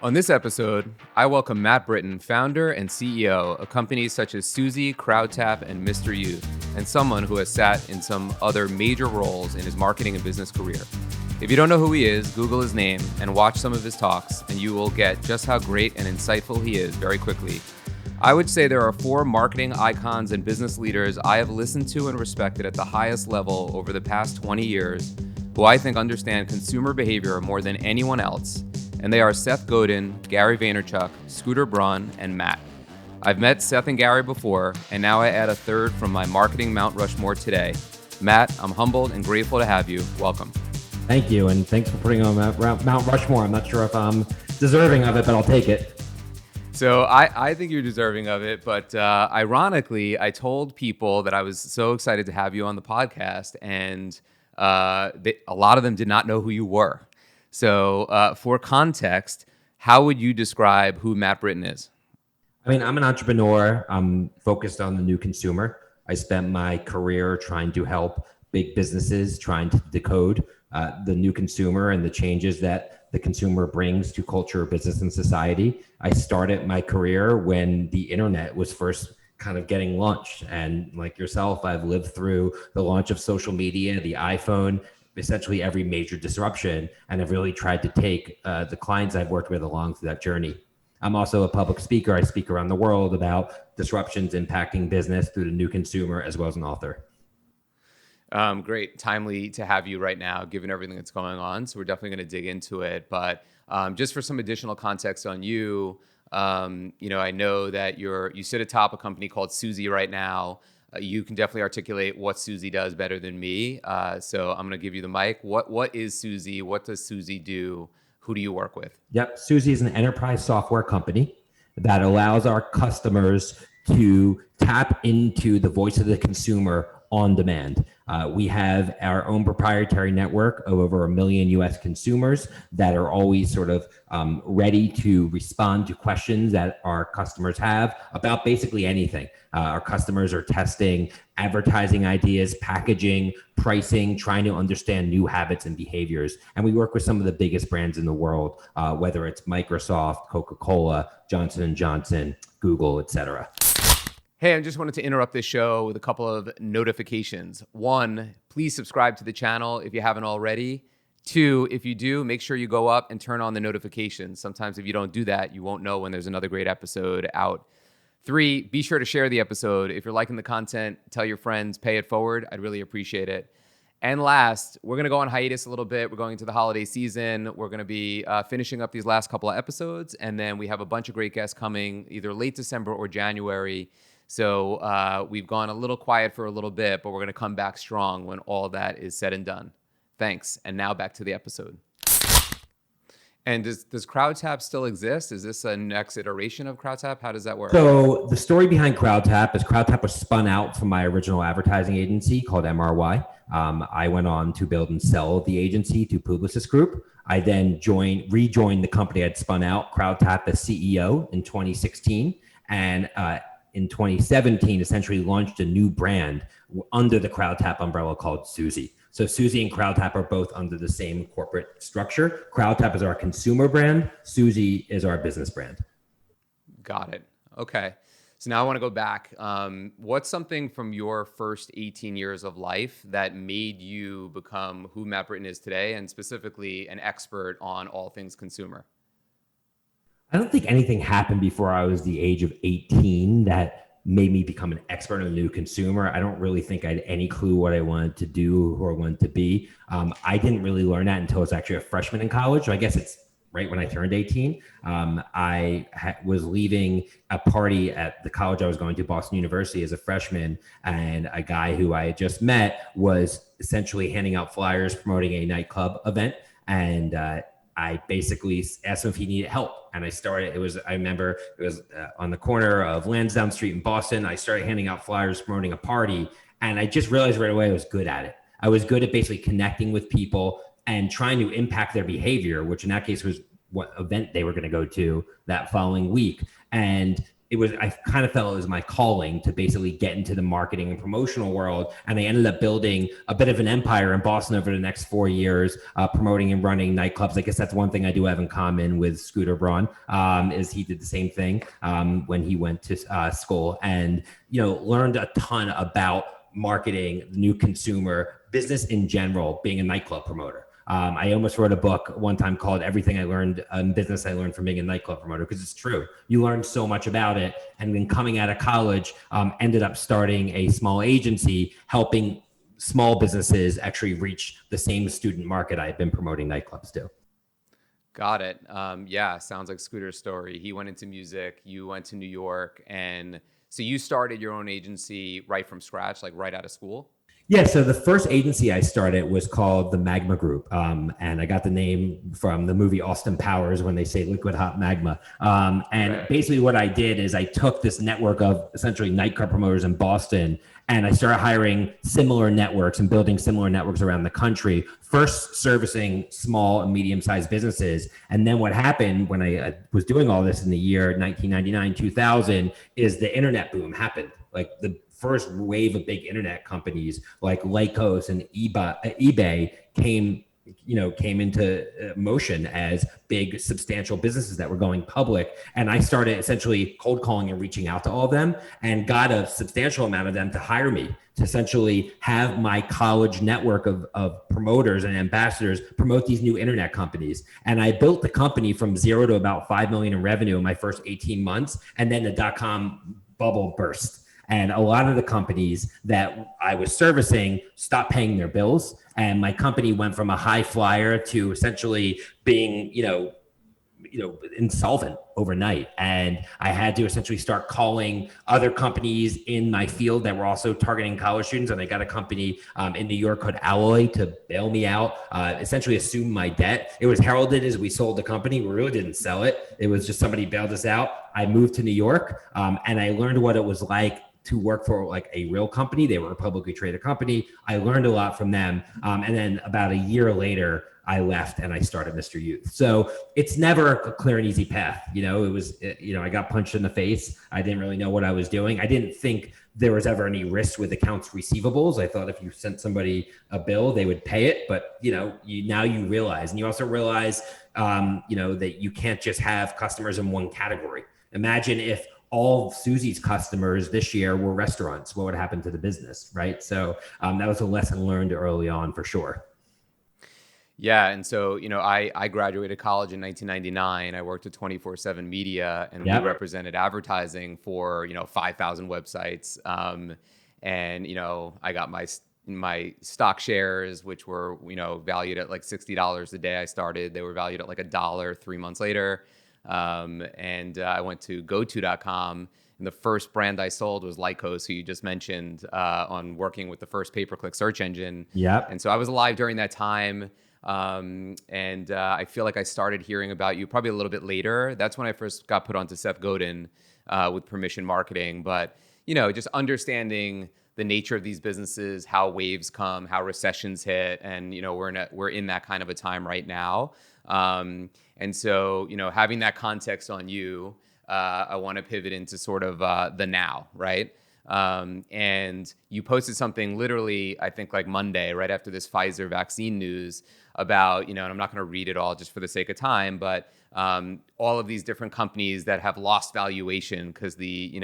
On this episode, I welcome Matt Britton, founder and CEO of companies such as Suzy, Crowdtap, and Mr. Youth, and someone who has sat in some other major roles in his marketing and business career. If you don't know who he is, Google his name and watch some of his talks, and you will get just how great and insightful he is very quickly. I would say there are 4 marketing icons and business leaders I have listened to and respected at the highest level over the past 20 years, who I think understand consumer behavior more than anyone else. And they are Seth Godin, Gary Vaynerchuk, Scooter Braun, and Matt. I've met Seth and Gary before, and now I add a third from my marketing Mount Rushmore today. Matt, I'm humbled and grateful to have you. Welcome. Thank you, and thanks for putting on Mount Rushmore. I'm not sure if I'm deserving of it, but I'll take it. So I think you're deserving of it, but ironically, I told people that I was so excited to have you on the podcast, and a lot of them did not know who you were. So for context, how would you describe who Matt Britton is? I mean, I'm an entrepreneur. I'm focused on the new consumer. I spent my career trying to help big businesses, trying to decode the new consumer and the changes that the consumer brings to culture, business, and society. I started my career when the internet was first kind of getting launched. And like yourself, I've lived through the launch of social media, the iPhone, essentially every major disruption, and I've really tried to take the clients I've worked with along through that journey. I'm also a public speaker. I speak around the world about disruptions impacting business through the new consumer, as well as an author. Great. Timely to have you right now, given everything that's going on. So we're definitely going to dig into it. But just for some additional context on you, I know that you sit atop a company called Suzy right now. You can definitely articulate what Suzy does better than me. So I'm going to give you the mic. What is Suzy? What does Suzy do? Who do you work with? Yep. Suzy is an enterprise software company that allows our customers to tap into the voice of the consumer on demand. We have our own proprietary network of over 1 million US consumers that are always sort of ready to respond to questions that our customers have about basically anything. Our customers are testing advertising ideas, packaging, pricing, trying to understand new habits and behaviors. And we work with some of the biggest brands in the world, whether it's Microsoft, Coca-Cola, Johnson & Johnson, Google, et cetera. Hey, I just wanted to interrupt this show with a couple of notifications. 1, please subscribe to the channel if you haven't already. 2, if you do, make sure you go up and turn on the notifications. Sometimes if you don't do that, you won't know when there's another great episode out. 3, be sure to share the episode. If you're liking the content, tell your friends, pay it forward. I'd really appreciate it. And last, we're going to go on hiatus a little bit. We're going into the holiday season. We're going to be finishing up these last couple of episodes. And then we have a bunch of great guests coming either late December or January. So we've gone a little quiet for a little bit, but we're going to come back strong when all that is said and done. Thanks. And now back to the episode. And does Crowdtap still exist? Is this a next iteration of Crowdtap? How does that work? So the story behind Crowdtap is Crowdtap was spun out from my original advertising agency called MRY. I went on to build and sell the agency to Publicis Group. I then rejoined the company I'd spun out, Crowdtap, as CEO in 2016. And in 2017, essentially launched a new brand under the Crowdtap umbrella called Suzy. So Suzy and Crowdtap are both under the same corporate structure. Crowdtap is our consumer brand. Suzy is our business brand. Got it. Okay. So now I want to go back. What's something from your first 18 years of life that made you become who Matt Britton is today, and specifically an expert on all things consumer? I don't think anything happened before I was the age of 18 that made me become an expert in the new consumer. I don't really think I had any clue what I wanted to do or wanted to be. I didn't really learn that until I was actually a freshman in college. So I guess it's right when I turned 18. I was leaving a party at the college I was going to, Boston University, as a freshman, and a guy who I had just met was essentially handing out flyers promoting a nightclub event. And I basically asked him if he needed help. And I remember it was on the corner of Lansdowne Street in Boston. I started handing out flyers promoting a party. And I just realized right away I was good at it. I was good at basically connecting with people and trying to impact their behavior, which in that case was what event they were going to go to that following week. And I kind of felt it was my calling to basically get into the marketing and promotional world. And I ended up building a bit of an empire in Boston over the next 4 years, promoting and running nightclubs. I guess that's one thing I do have in common with Scooter Braun, is he did the same thing when he went to school, and, learned a ton about marketing, new consumer, business in general, being a nightclub promoter. I almost wrote a book one time called Everything I Learned in Business I Learned from Being a Nightclub Promoter, because it's true. You learn so much about it. And then coming out of college, ended up starting a small agency helping small businesses actually reach the same student market I had been promoting nightclubs to. Got it. Yeah, sounds like Scooter's story. He went into music, you went to New York, and so you started your own agency right from scratch, like right out of school? Yeah, so the first agency I started was called the Magma Group, and I got the name from the movie Austin Powers when they say liquid hot magma. And basically what I did is I took this network of essentially nightclub promoters in Boston, and I started hiring similar networks and building similar networks around the country, first servicing small and medium-sized businesses. And then what happened when I was doing all this in the year 1999, 2000, is the internet boom happened. Like the first wave of big internet companies like Lycos and eBay came into motion as big, substantial businesses that were going public. And I started essentially cold calling and reaching out to all of them, and got a substantial amount of them to hire me to essentially have my college network of promoters and ambassadors promote these new internet companies. And I built the company from zero to about 5 million in revenue in my first 18 months. And then the dot-com bubble burst. And a lot of the companies that I was servicing stopped paying their bills. And my company went from a high flyer to essentially being, insolvent overnight. And I had to essentially start calling other companies in my field that were also targeting college students. And I got a company in New York called Alloy to bail me out, essentially assume my debt. It was heralded as we sold the company. We really didn't sell it. It was just somebody bailed us out. I moved to New York, and I learned what it was like to work for like a real company. They were a publicly traded company. I learned a lot from them. And then about a year later, I left and I started Mr. Youth. So it's never a clear and easy path. I got punched in the face. I didn't really know what I was doing. I didn't think there was ever any risk with accounts receivables. I thought if you sent somebody a bill, they would pay it. But, now you realize, and you also realize, that you can't just have customers in one category. Imagine if all of Susie's customers this year were restaurants, what would happen to the business, right? So that was a lesson learned early on for sure. Yeah, and so, I graduated college in 1999. I worked at 24/7 Media, and we represented advertising for, 5,000 websites. And, I got my stock shares, which were, valued at like $60 a day. I started, they were valued at like $1 3 months later. And I went to goto.com, and the first brand I sold was Lycos, who you just mentioned, on working with the first pay-per-click search engine. Yep. And so I was alive during that time. And I feel like I started hearing about you probably a little bit later. That's when I first got put onto Seth Godin with Permission Marketing. But, just understanding the nature of these businesses, how waves come, how recessions hit, and we're in that kind of a time right now. And so, having that context on you, I want to pivot into sort of the now, right? And you posted something literally, I think like Monday, right after this Pfizer vaccine news about, and I'm not going to read it all just for the sake of time, but all of these different companies that have lost valuation because the,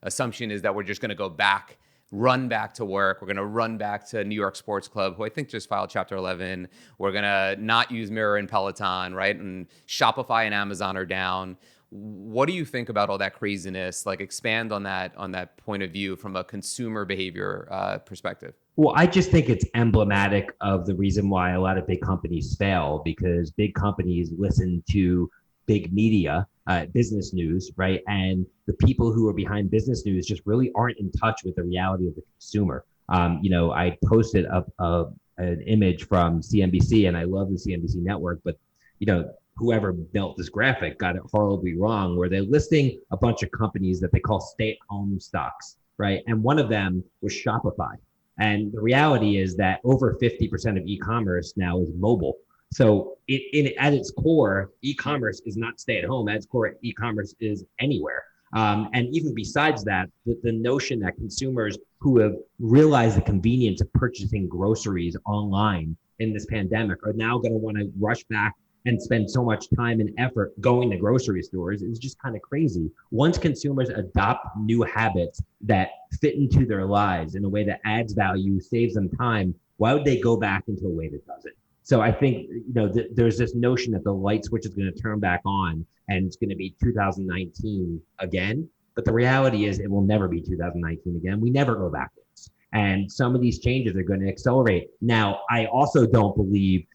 assumption is that we're just going to run back to work. We're going to run back to New York Sports Club, who I think just filed Chapter 11. We're going to not use Mirror and Peloton, right? And Shopify and Amazon are down. What do you think about all that craziness? Like, expand on that point of view from a consumer behavior perspective. Well, I just think it's emblematic of the reason why a lot of big companies fail, because big companies listen to big media, business news, right? And the people who are behind business news just really aren't in touch with the reality of the consumer. I posted up an image from CNBC, and I love the CNBC network, but whoever built this graphic got it horribly wrong, where they're listing a bunch of companies that they call stay-at-home stocks, right? And one of them was Shopify. And the reality is that over 50% of e-commerce now is mobile. So at its core, e-commerce is not stay at home. At its core, e-commerce is anywhere. And even besides that, the notion that consumers who have realized the convenience of purchasing groceries online in this pandemic are now going to want to rush back and spend so much time and effort going to grocery stores is just kind of crazy. Once consumers adopt new habits that fit into their lives in a way that adds value, saves them time, why would they go back into a way that doesn't? So I think there's this notion that the light switch is going to turn back on and it's going to be 2019 again. But the reality is it will never be 2019 again. We never go backwards. And some of these changes are going to accelerate. Now, I also don't believe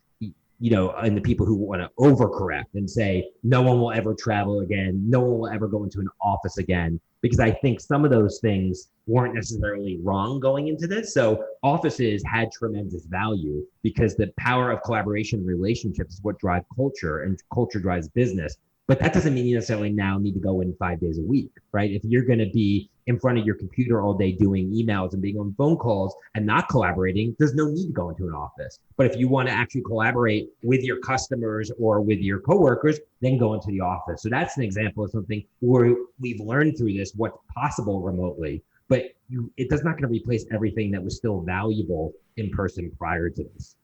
and the people who want to overcorrect and say no one will ever travel again, no one will ever go into an office again, because I think some of those things weren't necessarily wrong going into this. So offices had tremendous value because the power of collaboration and relationships is what drive culture, and culture drives business. But that doesn't mean you necessarily now need to go in 5 days a week, right? If you're going to be in front of your computer all day doing emails and being on phone calls and not collaborating, there's no need to go into an office. But if you want to actually collaborate with your customers or with your coworkers, then go into the office. So that's an example of something where we've learned through this what's possible remotely. But it does not going to replace everything that was still valuable in person prior to this.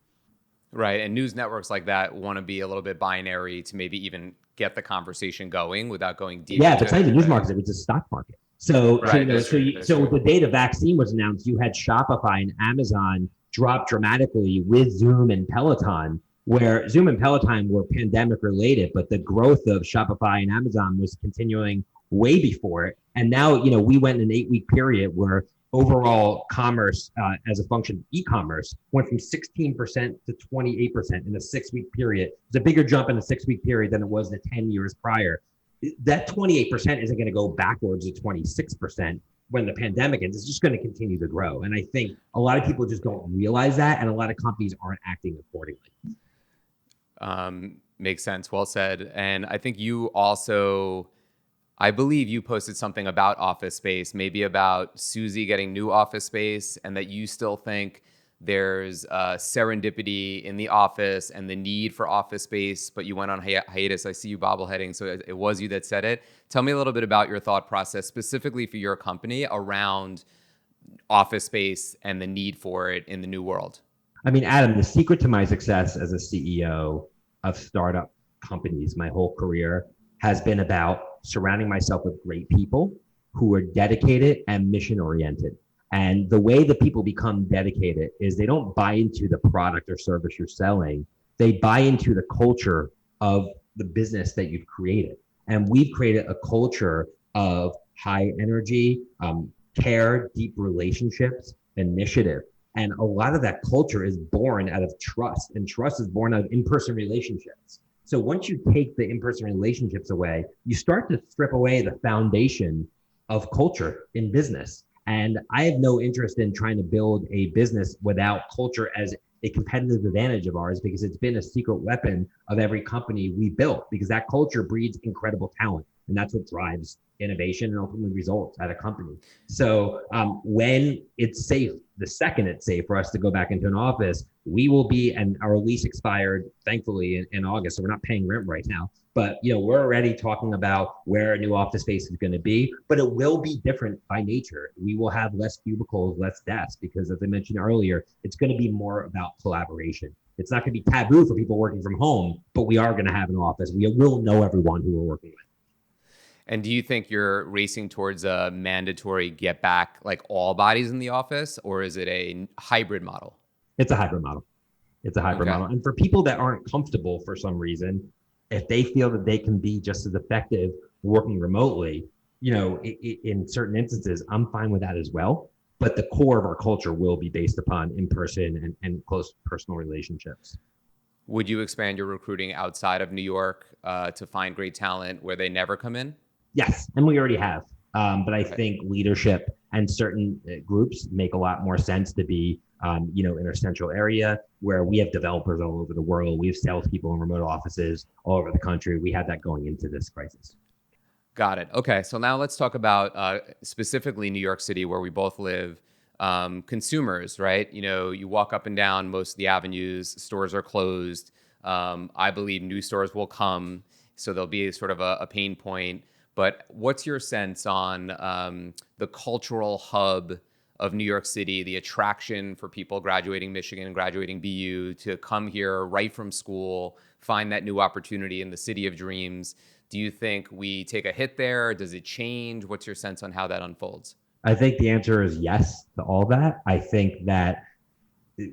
Right. And news networks like that want to be a little bit binary to maybe even get the conversation going without going deep. Yeah, but it's not even news market, it's a stock market. So, right, so the day the vaccine was announced, you had Shopify and Amazon drop dramatically with Zoom and Peloton, where Zoom and Peloton were pandemic related, but the growth of Shopify and Amazon was continuing way before it. And now, we went in an 8-week period where overall commerce as a function of e-commerce went from 16% to 28% in a 6-week period. It's a bigger jump in a 6-week period than it was the 10 years prior. That 28% isn't going to go backwards to 26% when the pandemic ends. It's just going to continue to grow. And I think a lot of people just don't realize that, and a lot of companies aren't acting accordingly. Makes sense. Well said. And I think you also, I believe you posted something about office space, maybe about Susie getting new office space, and that you still think there's serendipity in the office and the need for office space, but you went on hiatus. I see you bobbleheading, so it was you that said it. Tell me a little bit about your thought process, specifically for your company, around office space and the need for it in the new world. I mean, Adam, the secret to my success as a CEO of startup companies my whole career has been about surrounding myself with great people who are dedicated and mission oriented. And the way that people become dedicated is they don't buy into the product or service you're selling. They buy into the culture of the business that you've created. And we've created a culture of high energy, care, deep relationships, initiative. And a lot of that culture is born out of trust, and trust is born out of in-person relationships. So once you take the in-person relationships away, you start to strip away the foundation of culture in business. And I have no interest in trying to build a business without culture as a competitive advantage of ours, because it's been a secret weapon of every company we built, because that culture breeds incredible talent. And that's what drives innovation and ultimately results at a company. So when it's safe, the second it's safe for us to go back into an office, we will be, and our lease expired, thankfully, in August. So we're not paying rent right now. But we're already talking about where a new office space is going to be, but it will be different by nature. We will have less cubicles, less desks, because as I mentioned earlier, it's going to be more about collaboration. It's not going to be taboo for people working from home, but we are going to have an office. We will know everyone who we're working with. And do you think you're racing towards a mandatory get back, like all bodies in the office, or is it a hybrid model? It's a hybrid model. It's a hybrid model. And for people that aren't comfortable for some reason, if they feel that they can be just as effective working remotely, in certain instances, I'm fine with that as well. But the core of our culture will be based upon in-person and close personal relationships. Would you expand your recruiting outside of New York to find great talent where they never come in? Yes, and we already have. But I think leadership and certain groups make a lot more sense to be, in our central area where we have developers all over the world. We have salespeople in remote offices all over the country. We have that going into this crisis. Got it. Okay, so now let's talk about specifically New York City, where we both live. Consumers, right? You walk up and down most of the avenues, stores are closed. I believe new stores will come, so there'll be sort of a pain point. But what's your sense on the cultural hub of New York City, the attraction for people graduating Michigan and graduating BU to come here right from school, find that new opportunity in the city of dreams? Do you think we take a hit there? Does it change? What's your sense on how that unfolds? I think the answer is yes to all that. I think that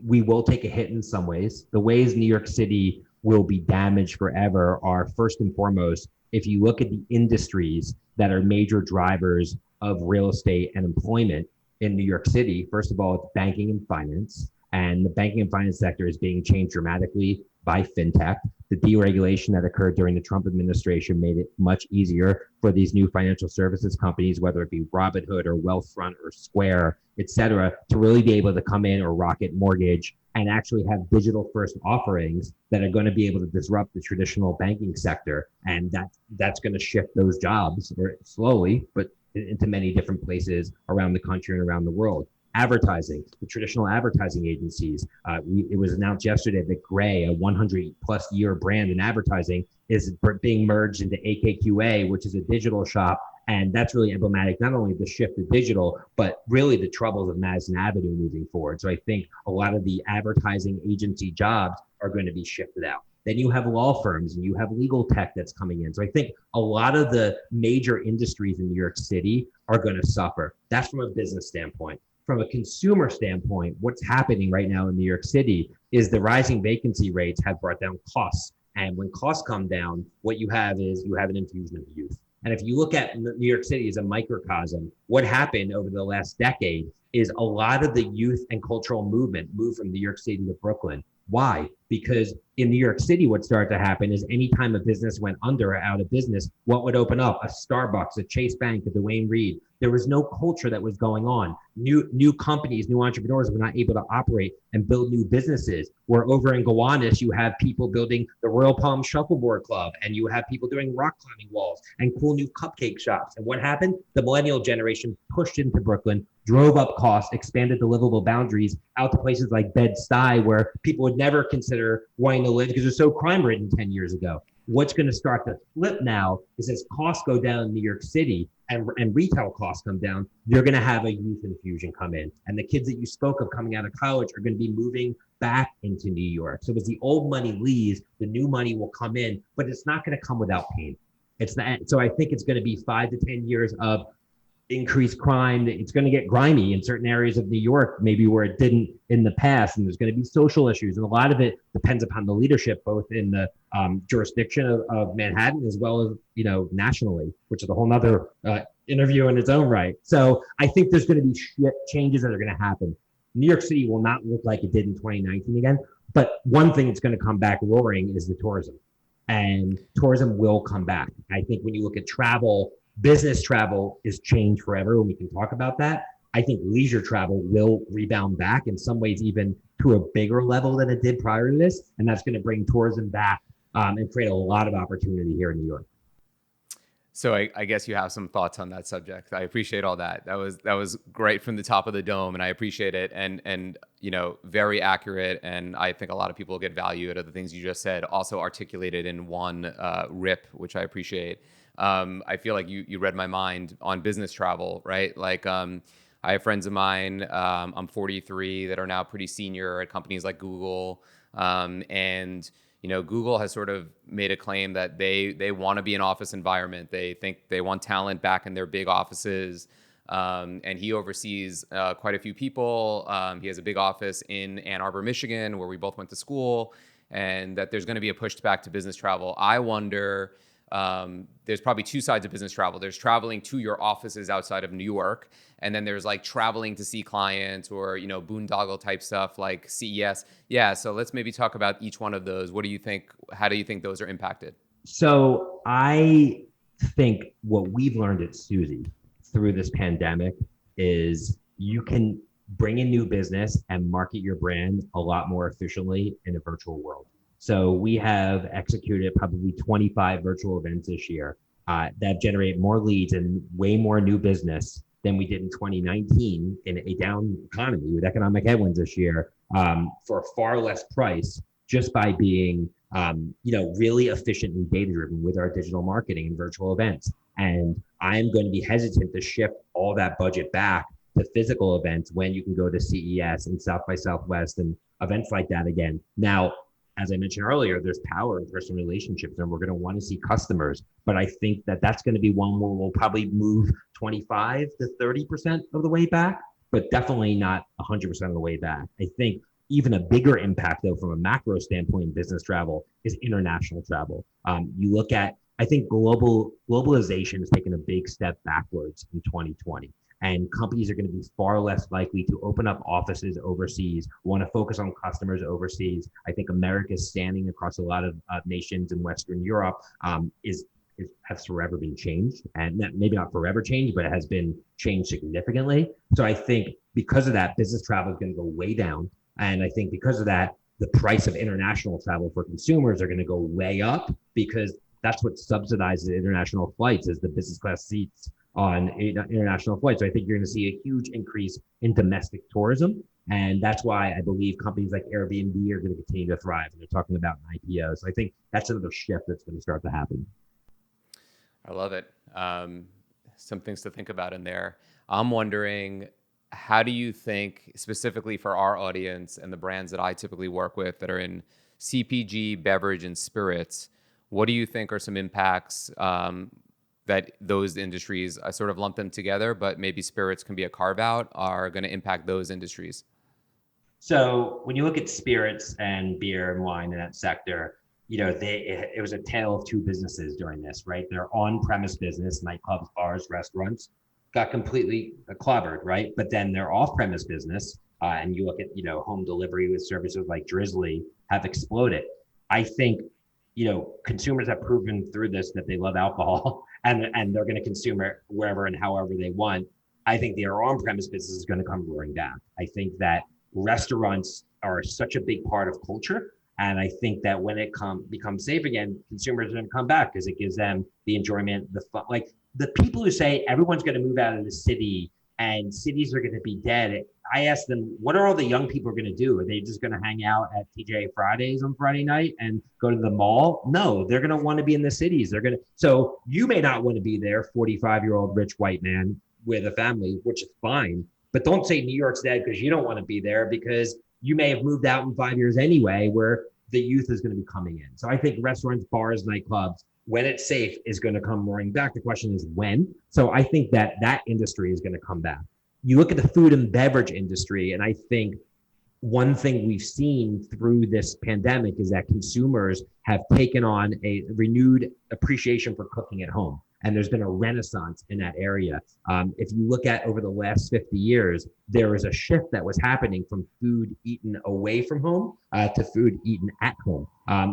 we will take a hit in some ways. The ways New York City will be damaged forever are, first and foremost, if you look at the industries that are major drivers of real estate and employment in New York City. First of all, it's banking and finance. And the banking and finance sector is being changed dramatically by fintech. The deregulation that occurred during the Trump administration made it much easier for these new financial services companies, whether it be Robinhood or Wealthfront or Square, et cetera, to really be able to come in, or Rocket Mortgage, and actually have digital first offerings that are going to be able to disrupt the traditional banking sector. And that's going to shift those jobs slowly, but into many different places around the country and around the world. Advertising, the traditional advertising agencies. It was announced yesterday that Gray, a 100+ year brand in advertising, is being merged into AKQA, which is a digital shop. And that's really emblematic, not only of the shift to digital, but really the troubles of Madison Avenue moving forward. So I think a lot of the advertising agency jobs are going to be shifted out. Then you have law firms and you have legal tech that's coming in. So I think a lot of the major industries in New York City are going to suffer. That's from a business standpoint. From a consumer standpoint, what's happening right now in New York City is the rising vacancy rates have brought down costs. And when costs come down, what you have is you have an infusion of youth. And if you look at New York City as a microcosm, what happened over the last decade is a lot of the youth and cultural movement moved from New York City to Brooklyn. Why? Because in New York City, what started to happen is anytime a business went under or out of business, what would open up? A Starbucks, a Chase Bank, a Duane Reade. There was no culture that was going on. New companies, new entrepreneurs were not able to operate and build new businesses. Where over in Gowanus, you have people building the Royal Palm Shuffleboard Club, and you have people doing rock climbing walls and cool new cupcake shops. And what happened? The millennial generation pushed into Brooklyn, drove up costs, expanded the livable boundaries out to places like Bed-Stuy, where people would never consider wanting to live because it was so crime-ridden 10 years ago. What's going to start to flip now is as costs go down in New York City and retail costs come down, you're going to have a youth infusion come in. And the kids that you spoke of coming out of college are going to be moving back into New York. So as the old money leaves, the new money will come in, but it's not going to come without pain. So I think it's going to be 5 to 10 years of increased crime. It's going to get grimy in certain areas of New York, maybe where it didn't in the past. And there's going to be social issues. And a lot of it depends upon the leadership, both in the jurisdiction of Manhattan as well as, nationally, which is a whole nother interview in its own right. So I think there's going to be changes that are going to happen. New York City will not look like it did in 2019 again. But one thing that's going to come back roaring is the tourism. And tourism will come back. I think when you look at travel, business travel is changed forever, and we can talk about that. I think leisure travel will rebound back in some ways, even to a bigger level than it did prior to this. And that's going to bring tourism back and create a lot of opportunity here in New York. So I guess you have some thoughts on that subject. I appreciate all that. That was great from the top of the dome, and I appreciate it. And very accurate. And I think a lot of people get value out of the things you just said, also articulated in one rip, which I appreciate. I feel like you read my mind on business travel, right? Like I have friends of mine, I'm 43, that are now pretty senior at companies like Google. And Google has sort of made a claim that they want to be an office environment. They think they want talent back in their big offices. And he oversees quite a few people. He has a big office in Ann Arbor, Michigan, where we both went to school, and that there's going to be a push back to business travel. I wonder, there's probably two sides of business travel. There's traveling to your offices outside of New York, and then there's like traveling to see clients or, boondoggle type stuff like CES. Yeah. So let's maybe talk about each one of those. What do you think? How do you think those are impacted? So I think what we've learned at Suzy through this pandemic is you can bring in new business and market your brand a lot more efficiently in a virtual world. So we have executed probably 25 virtual events this year that generate more leads and way more new business than we did in 2019 in a down economy with economic headwinds this year for far less price, just by being really efficient and data driven with our digital marketing and virtual events. And I'm going to be hesitant to shift all that budget back to physical events when you can go to CES and South by Southwest and events like that again. Now, as I mentioned earlier, there's power in personal relationships, and we're going to want to see customers. But I think that that's going to be one where we'll probably move 25 to 30% of the way back, but definitely not 100% of the way back. I think even a bigger impact, though, from a macro standpoint in business travel is international travel. You look at, I think globalization has taken a big step backwards in 2020. And companies are going to be far less likely to open up offices overseas, want to focus on customers overseas. I think America's standing across a lot of nations in Western Europe has forever been changed, and maybe not forever changed, but it has been changed significantly. So I think because of that, business travel is going to go way down. And I think because of that, the price of international travel for consumers are going to go way up, because that's what subsidizes international flights is the business class seats on international flights. So I think you're going to see a huge increase in domestic tourism. And that's why I believe companies like Airbnb are going to continue to thrive. And they're talking about an IPO. So I think that's another shift that's going to start to happen. I love it. Some things to think about in there. I'm wondering, how do you think, specifically for our audience and the brands that I typically work with that are in CPG, beverage, and spirits, what do you think are some impacts that those industries, I sort of lump them together, but maybe spirits can be a carve out, are going to impact those industries? So when you look at spirits and beer and wine in that sector, it was a tale of two businesses during this, right? Their on-premise business, nightclubs, bars, restaurants, got completely clobbered, right? But then their off-premise business, and you look at, home delivery with services like Drizzly, have exploded. I think, consumers have proven through this that they love alcohol and they're going to consume it wherever and however they want. I think their on-premise business is going to come roaring back. I think that restaurants are such a big part of culture. And I think that when it becomes safe again, consumers are going to come back because it gives them the enjoyment, the fun. Like the people who say everyone's going to move out of the city and cities are going to be dead. I ask them, what are all the young people going to do? Are they just going to hang out at TJ Fridays on Friday night and go to the mall? No, they're going to want to be in the cities. So you may not want to be there, 45-year-old rich white man with a family, which is fine. But don't say New York's dead because you don't want to be there, because you may have moved out in 5 years anyway, where the youth is going to be coming in. So I think restaurants, bars, nightclubs, when it's safe, is going to come roaring back. The question is when. So I think that industry is going to come back. You look at the food and beverage industry, and I think one thing we've seen through this pandemic is that consumers have taken on a renewed appreciation for cooking at home. And there's been a renaissance in that area. If you look at over the last 50 years, there was a shift that was happening from food eaten away from home to food eaten at home,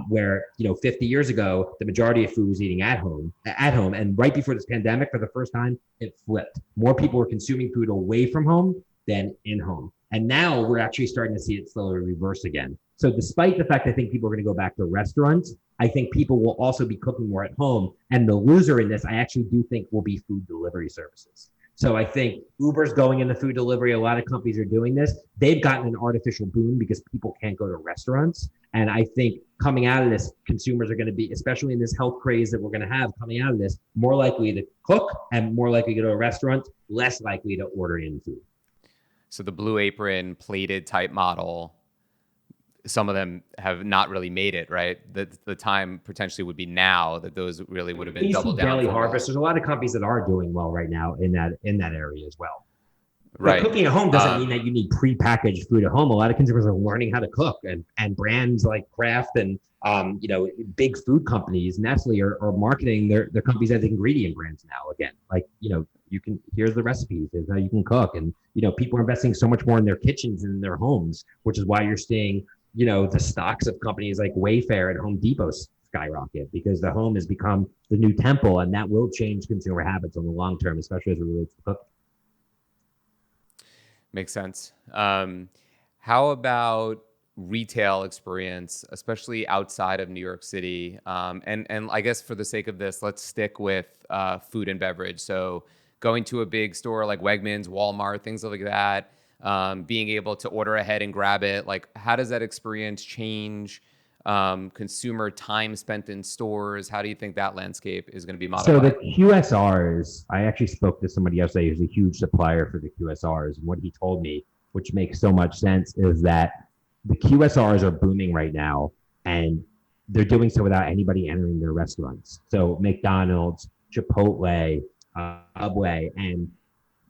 where 50 years ago, the majority of food was eating at home. And right before this pandemic, for the first time, it flipped. More people were consuming food away from home than in home. And now we're actually starting to see it slowly reverse again. So despite the fact I think people are going to go back to restaurants, I think people will also be cooking more at home. And the loser in this, I actually do think, will be food delivery services. So I think Uber's going into food delivery. A lot of companies are doing this. They've gotten an artificial boom because people can't go to restaurants. And I think coming out of this, consumers are going to be, especially in this health craze that we're going to have coming out of this, more likely to cook and more likely to go to a restaurant, less likely to order in food. So the Blue Apron plated type model, some of them have not really made it, right? The time potentially would be now that those really would have been doubled down. Daily Harvest. There's a lot of companies that are doing well right now in that area as well. Right. But cooking at home doesn't mean that you need prepackaged food at home. A lot of consumers are learning how to cook, and brands like Kraft and big food companies, Nestle, are marketing their companies as ingredient brands now again. Like, here's the recipes, here's how you can cook. And, people are investing so much more in their kitchens and in their homes, which is why you're seeing, the stocks of companies like Wayfair and Home Depot skyrocket, because the home has become the new temple, and that will change consumer habits on the long term, especially as it relates to cooking. Makes sense. How about retail experience, especially outside of New York City? And I guess for the sake of this, let's stick with food and beverage. So going to a big store like Wegmans, Walmart, things like that, being able to order ahead and grab it. Like, how does that experience change consumer time spent in stores? How do you think that landscape is going to be So the modified? QSRs, I actually spoke to somebody yesterday who's a huge supplier for the QSRs. And what he told me, which makes so much sense, is that the QSRs are booming right now and they're doing so without anybody entering their restaurants. So McDonald's, Chipotle, Subway, and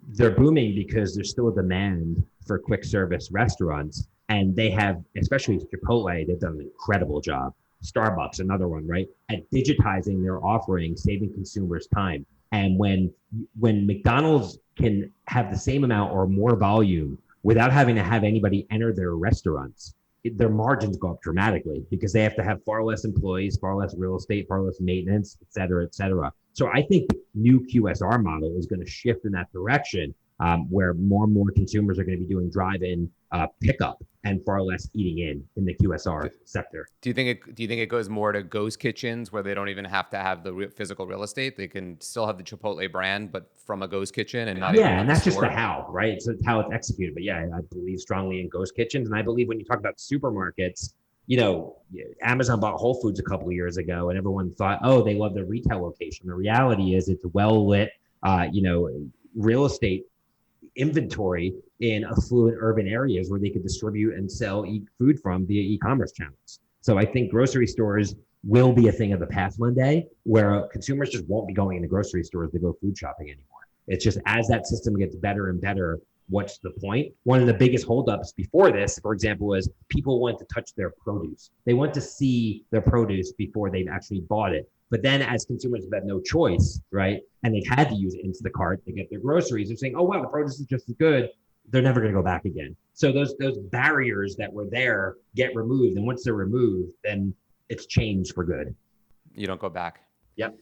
they're booming because there's still a demand for quick service restaurants. And they have, especially Chipotle, they've done an incredible job. Starbucks, another one, right? At digitizing their offering, saving consumers time. And when McDonald's can have the same amount or more volume without having to have anybody enter their restaurants, their margins go up dramatically because they have to have far less employees, far less real estate, far less maintenance, et cetera, et cetera. So I think the new QSR model is going to shift in that direction, where more and more consumers are going to be doing drive-in pickup and far less eating in the QSR sector. Do you think it goes more to ghost kitchens where they don't even have to have the physical real estate? They can still have the Chipotle brand, but from a ghost kitchen and not even Yeah, have and the that's just store? the how, right? So it's how it's executed. But yeah, I believe strongly in ghost kitchens, and I believe when you talk about supermarkets, Amazon bought Whole Foods a couple of years ago, and everyone thought, oh, they love their retail location. The reality is, it's well lit, real estate inventory in affluent urban areas where they could distribute and sell food from via e-commerce channels. So I think grocery stores will be a thing of the past one day, where consumers just won't be going into grocery stores to go food shopping anymore. It's just as that system gets better and better, what's the point? One of the biggest holdups before this, for example, was people want to touch their produce. They want to see their produce before they've actually bought it. But then as consumers have had no choice, right, and they've had to use Instacart to get their groceries, they're saying, oh, wow, the produce is just as good. They're never going to go back again. So those barriers that were there get removed. And once they're removed, then it's changed for good. You don't go back. Yep.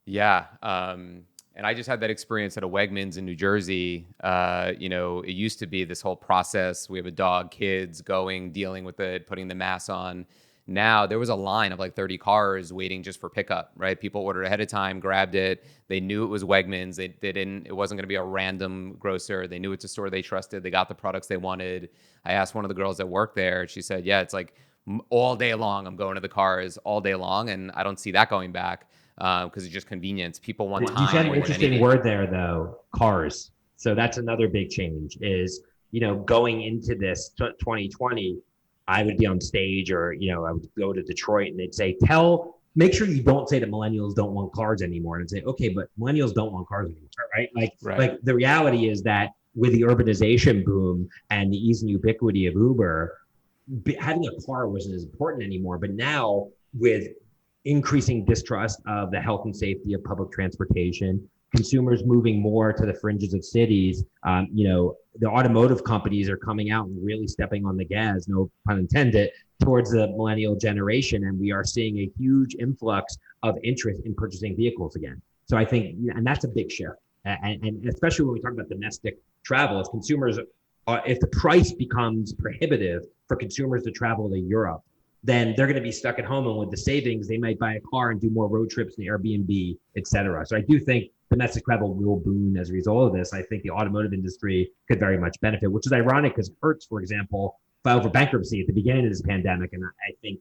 Yeah. And I just had that experience at a Wegmans in New Jersey. It used to be this whole process. We have a dog, kids going, dealing with it, putting the mask on. Now there was a line of like 30 cars waiting just for pickup, right? People ordered ahead of time, grabbed it. They knew it was Wegmans. It wasn't going to be a random grocer. They knew it's a store they trusted. They got the products they wanted. I asked one of the girls that worked there. She said, yeah, it's like all day long. I'm going to the cars all day long. And I don't see that going back. Because it's just convenience. People want You said time an more than interesting anything. word there, though, cars. So that's another big change is, going into this 2020, I would be on stage or, I would go to Detroit and they'd say, make sure you don't say that millennials don't want cars anymore. And I'd say, okay, but millennials don't want cars anymore, right? Right. Like the reality is that with the urbanization boom and the ease and ubiquity of Uber, having a car wasn't as important anymore. But now with increasing distrust of the health and safety of public transportation, consumers moving more to the fringes of cities, the automotive companies are coming out and really stepping on the gas, no pun intended, towards the millennial generation. And we are seeing a huge influx of interest in purchasing vehicles again. So I think, and that's a big shift. And especially when we talk about domestic travel, if the price becomes prohibitive for consumers to travel to Europe, then they're going to be stuck at home, and with the savings, they might buy a car and do more road trips in the Airbnb, et cetera. So I do think domestic travel will boom as a result of this. I think the automotive industry could very much benefit, which is ironic because Hertz, for example, filed for bankruptcy at the beginning of this pandemic. And I think,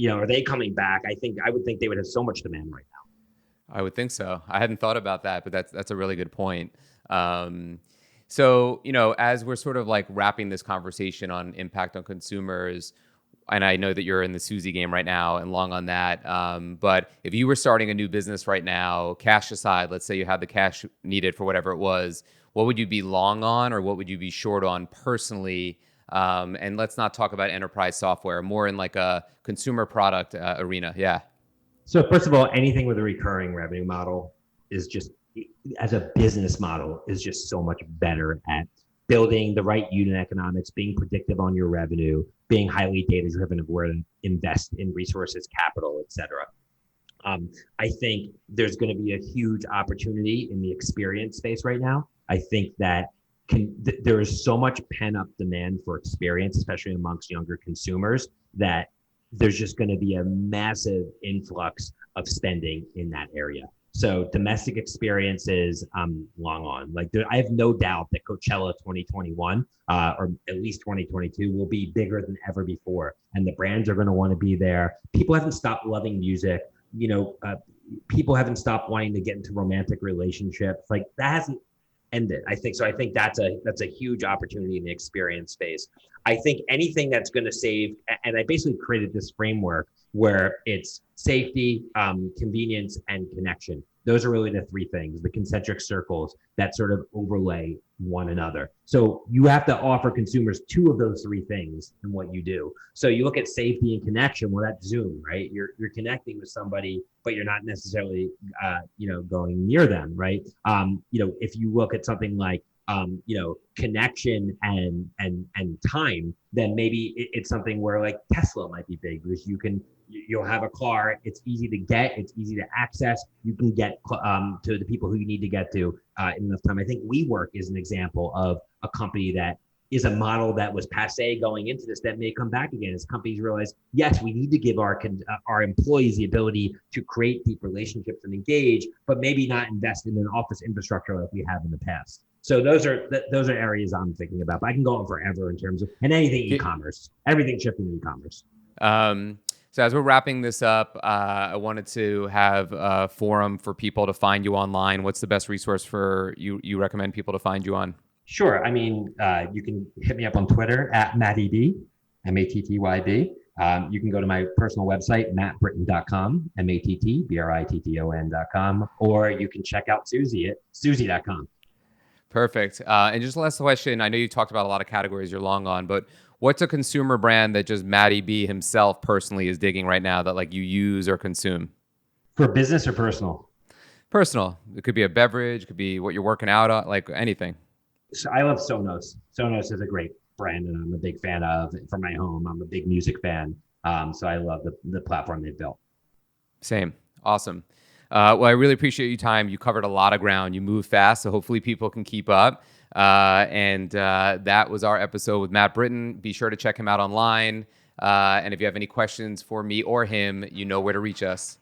are they coming back? I would think they would have so much demand right now. I would think so. I hadn't thought about that, but that's a really good point. So, as we're sort of like wrapping this conversation on impact on consumers, and I know that you're in the Suzy game right now and long on that. But if you were starting a new business right now, cash aside, let's say you had the cash needed for whatever it was, what would you be long on or what would you be short on personally? And let's not talk about enterprise software, more in like a consumer product arena. Yeah. So first of all, anything with a recurring revenue model is just, as a business model, is just so much better at building the right unit economics, being predictive on your revenue, being highly data-driven of where to invest in resources, capital, et cetera. I think there's going to be a huge opportunity in the experience space right now. I think that there is so much pent-up demand for experience, especially amongst younger consumers, that there's just going to be a massive influx of spending in that area. So domestic experiences, long on. Like I have no doubt that Coachella 2021, or at least 2022, will be bigger than ever before, and the brands are going to want to be there. People haven't stopped loving music. People haven't stopped wanting to get into romantic relationships. Like that hasn't ended. I think so. I think that's a huge opportunity in the experience space. I think anything that's going to save, and I basically created this framework where it's safety, convenience, and connection. Those are really the three things, the concentric circles that sort of overlay one another. So you have to offer consumers two of those three things in what you do. So you look at safety and connection. Well, that's Zoom, right? You're connecting with somebody, but you're not necessarily going near them, right? If you look at something like connection and time, then maybe it's something where like Tesla might be big because you'll have a car. It's easy to get. It's easy to access. You can get to the people who you need to get to in enough time. I think WeWork is an example of a company that is a model that was passé going into this that may come back again as companies realize, yes, we need to give our employees the ability to create deep relationships and engage, but maybe not invest in an office infrastructure like we have in the past. So those are areas I'm thinking about. But I can go on forever in terms of anything e-commerce, everything shifting e-commerce. So as we're wrapping this up, I wanted to have a forum for people to find you online. What's the best resource for you recommend people to find you on? Sure. I mean, you can hit me up on Twitter at MattyB, MattyB. You can go to my personal website, mattbritton.com, MattyBritton.com, or you can check out Susie at susie.com. Perfect. And just last question. I know you talked about a lot of categories you're long on, but what's a consumer brand that just Matty B himself personally is digging right now that like you use or consume? For business or personal? Personal. It could be a beverage, it could be what you're working out on, like anything. So I love Sonos. Sonos is a great brand, and I'm a big fan of it for my home. I'm a big music fan. So I love the platform they've built. Same. Awesome. Well, I really appreciate your time. You covered a lot of ground. You move fast, so hopefully people can keep up. And that was our episode with Matt Britton. Be sure to check him out online. And if you have any questions for me or him, you know where to reach us.